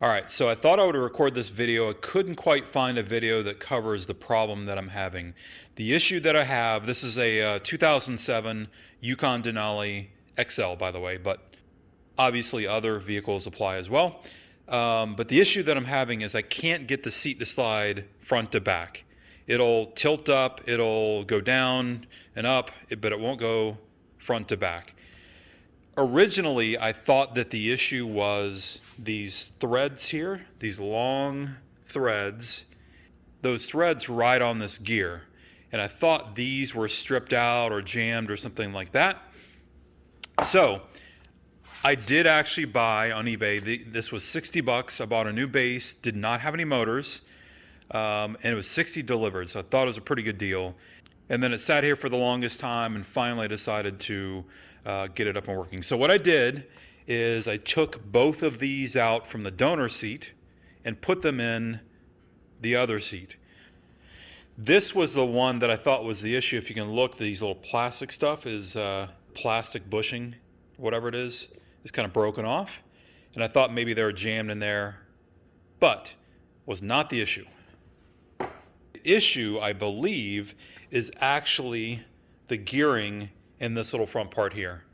All right, so I thought I would record this video. I couldn't quite find a video that covers the problem that I'm having. The issue that I have, this is a 2007 Yukon Denali XL, by the way, but obviously other vehicles apply as well. But the issue that I'm having is I can't get the seat to slide front to back. It'll tilt up, it'll go down and up, but it won't go front to back. Originally, I thought that the issue was these threads here, these long threads. Those threads ride on this gear. And I thought these were stripped out or jammed or something like that. So I did actually buy on eBay, this was 60 bucks. I bought a new base, did not have any motors, and it was 60 delivered. So I thought it was a pretty good deal. And then it sat here for the longest time, and finally I decided to get it up and working. So what I did is I took both of these out from the donor seat and put them in the other seat. This was the one that I thought was the issue. If you can look, these little plastic stuff is plastic bushing, whatever it is kind of broken off. And I thought maybe they were jammed in there, but was not the issue. The issue, I believe, is actually the gearing in this little front part here.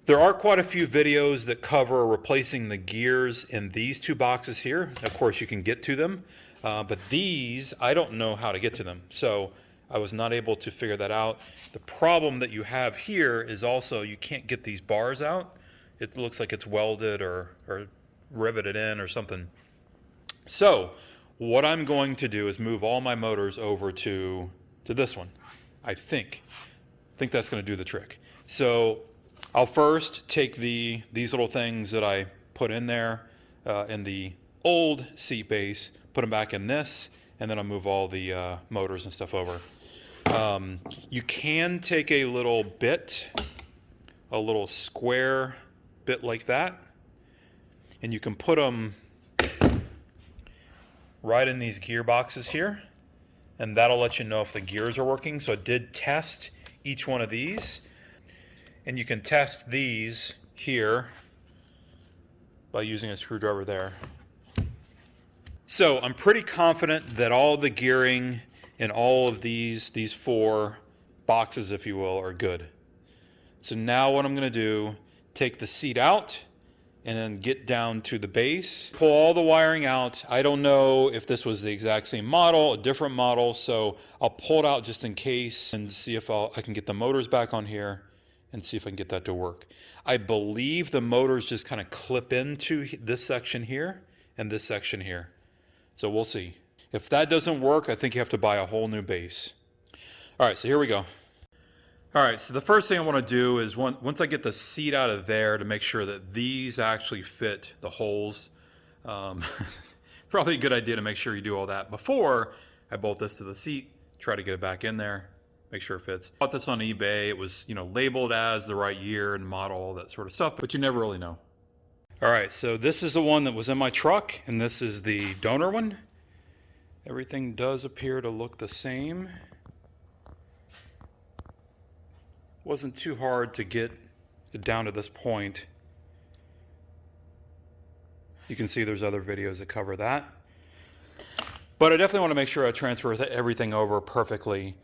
There are quite a few videos that cover replacing the gears in these two boxes here. Of course, you can get to them, but these, I don't know how to get to them. So I was not able to figure that out. The problem that you have here is also you can't get these bars out. It looks like it's welded or riveted in or something. So what I'm going to do is move all my motors over to this one. I think that's going to do the trick. So I'll first take these little things that I put in there in the old seat base, put them back in this, and then I'll move all the motors and stuff over. You can take a little bit, a little square bit like that, and you can put them right in these gearboxes here, and that'll let you know if the gears are working. So I did test each one of these, and you can test these here by using a screwdriver there. So I'm pretty confident that all the gearing in all of these four boxes, if you will, are good. So now what I'm going to do, take the seat out and then get down to the base, pull all the wiring out. I don't know if this was the exact same model, a different model, so I'll pull it out just in case and see if I can get the motors back on here and see if I can get that to work. I believe the motors just kind of clip into this section here and this section here. So we'll see. If that doesn't work, I think you have to buy a whole new base. All right, so here we go. All right, so the first thing I want to do is once I get the seat out of there to make sure that these actually fit the holes. Probably a good idea to make sure you do all that before I bolt this to the seat, try to get it back in there, make sure it fits. I bought this on eBay. It was, labeled as the right year and model, all that sort of stuff, but you never really know. All right, so this is the one that was in my truck, and this is the donor one. Everything does appear to look the same. Wasn't too hard to get it down to this point. You can see there's other videos that cover that. But I definitely want to make sure I transfer everything over perfectly.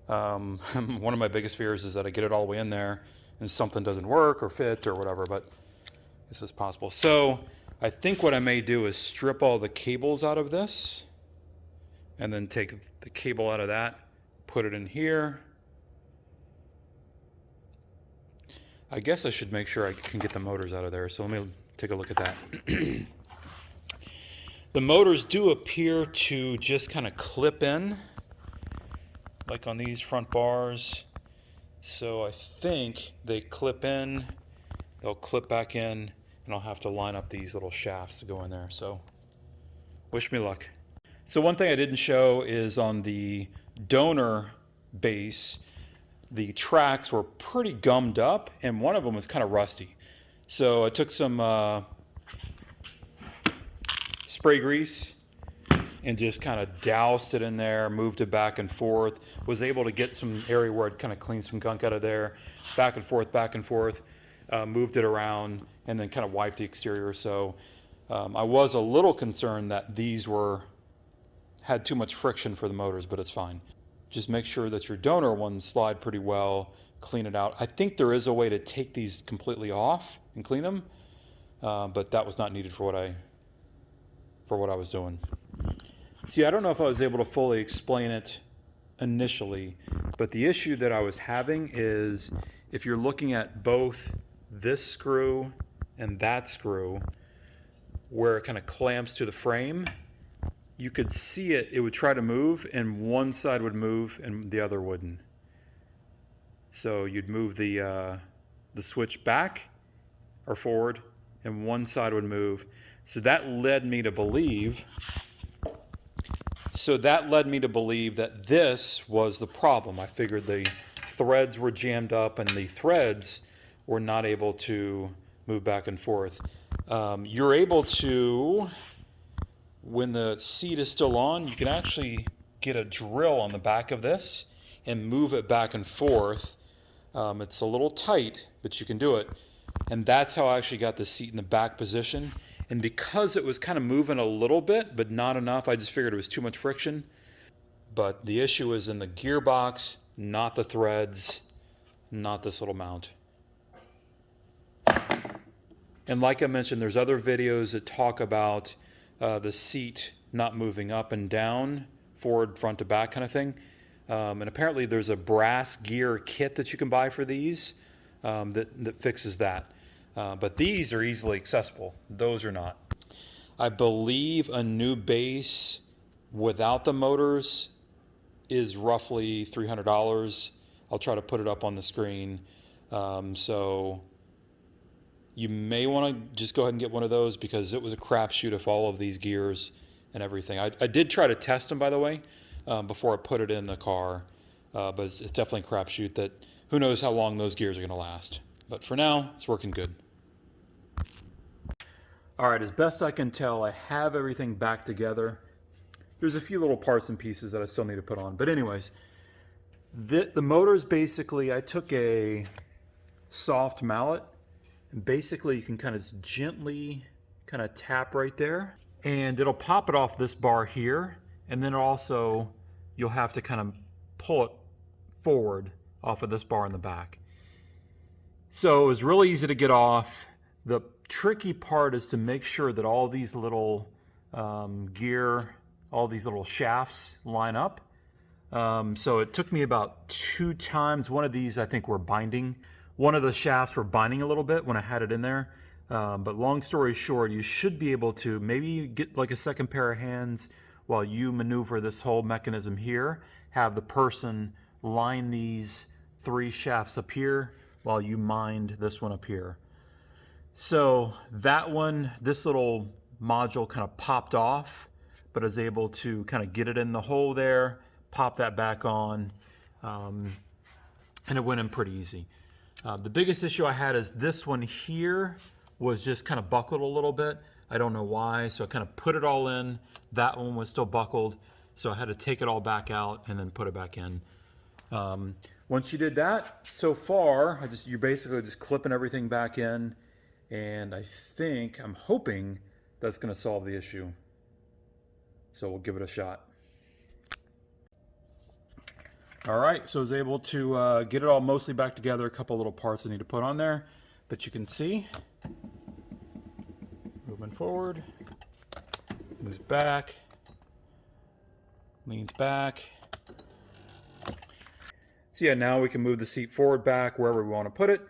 One of my biggest fears is that I get it all the way in there and something doesn't work or fit or whatever, but this is possible. So I think what I may do is strip all the cables out of this and then take the cable out of that, put it in here. I guess I should make sure I can get the motors out of there. So let me take a look at that. The motors do appear to just kind of clip in, like on these front bars. So I think they clip in, they'll clip back in, and I'll have to line up these little shafts to go in there. So wish me luck. So one thing I didn't show is on the donor base, the tracks were pretty gummed up, and one of them was kind of rusty. So I took some spray grease and just kind of doused it in there, moved it back and forth, was able to get some area where I'd kind of clean some gunk out of there, back and forth, moved it around, and then kind of wiped the exterior. So I was a little concerned that these had too much friction for the motors, but it's fine. Just make sure that your donor ones slide pretty well, clean it out. I think there is a way to take these completely off and clean them, but that was not needed for what I was doing. See, I don't know if I was able to fully explain it initially, but the issue that I was having is if you're looking at both this screw and that screw, where it kind of clamps to the frame, you could see it would try to move, and one side would move and the other wouldn't. So you'd move the switch back or forward, and one side would move. So that led me to believe that this was the problem. I figured the threads were jammed up and the threads were not able to move back and forth. You're able to, when the seat is still on, you can actually get a drill on the back of this and move it back and forth. It's a little tight, but you can do it. And that's how I actually got the seat in the back position. And because it was kind of moving a little bit, but not enough, I just figured it was too much friction. But the issue is in the gearbox, not the threads, not this little mount. And like I mentioned, there's other videos that talk about the seat not moving up and down, forward, front to back kind of thing. And apparently there's a brass gear kit that you can buy for these that fixes that. But these are easily accessible. Those are not. I believe a new base without the motors is roughly $300. I'll try to put it up on the screen. So you may want to just go ahead and get one of those, because it was a crapshoot of all of these gears and everything. I did try to test them, by the way, before I put it in the car. But it's definitely a crapshoot that who knows how long those gears are going to last. But for now, it's working good. All right, as best I can tell, I have everything back together. There's a few little parts and pieces that I still need to put on. But anyways, the motors, basically, I took a soft mallet, and basically you can kind of gently kind of tap right there, and it'll pop it off this bar here, and then also you'll have to kind of pull it forward off of this bar in the back. So it was really easy to get off. The tricky part is to make sure that all these little all these little shafts line up. So it took me about 2 times. One of these, I think, were binding. One of the shafts were binding a little bit when I had it in there. But long story short, you should be able to maybe get like a second pair of hands while you maneuver this whole mechanism here. Have the person line these 3 shafts up here while you mind this one up here. So that one, this little module kind of popped off, but I was able to kind of get it in the hole there, pop that back on, and it went in pretty easy. The biggest issue I had is this one here was just kind of buckled a little bit. I don't know why, so I kind of put it all in. That one was still buckled, so I had to take it all back out and then put it back in. Once you did that, so far, you're basically just clipping everything back in, and I'm hoping that's going to solve the issue. So we'll give it a shot. All right, so I was able to get it all mostly back together. A couple little parts I need to put on there, but you can see, moving forward, moves back, leans back. So yeah, now we can move the seat forward, back, wherever we want to put it.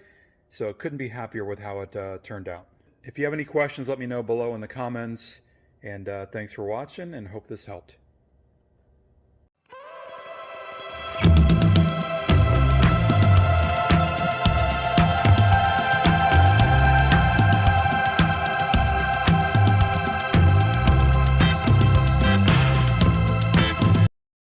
So couldn't be happier with how it turned out. If you have any questions, let me know below in the comments. And thanks for watching, and hope this helped.